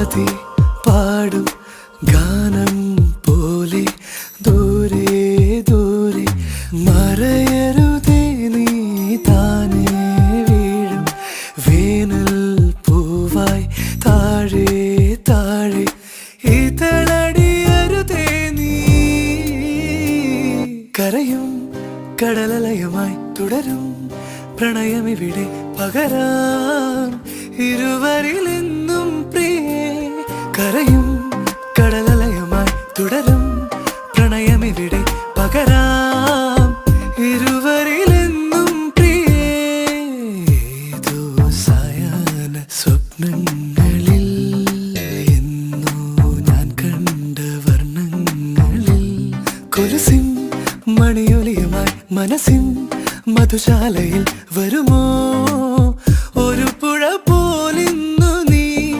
ആദി പാടും ഗാനം പോലെ ദൂരെ ദൂരെ മറയരുതേ നീ താനേ വീഴും വേനൽ പൂവായി താഴെ താഴെ ഇതളടിയരുതേ നീ കരയും കടലലയമായി തുടരും പ്രണയമിവിടെ പകരാം ഇരുവരിലെന്നും പ്രിയേ കരയും കടലലയമായി തുടരും പ്രണയമിവിടെ പകരാം ഇരുവരിലെന്നും പ്രിയേ ഏതോ സായാഹ്ന സ്വപ്നങ്ങളിൽ എന്നോ ഞാൻ കണ്ട വർണ്ണങ്ങളിൽ കൊലുസിൻ മണിയൊലിയുമായി മനസ്സിൻ മധുശാലയിൽ വരുമോ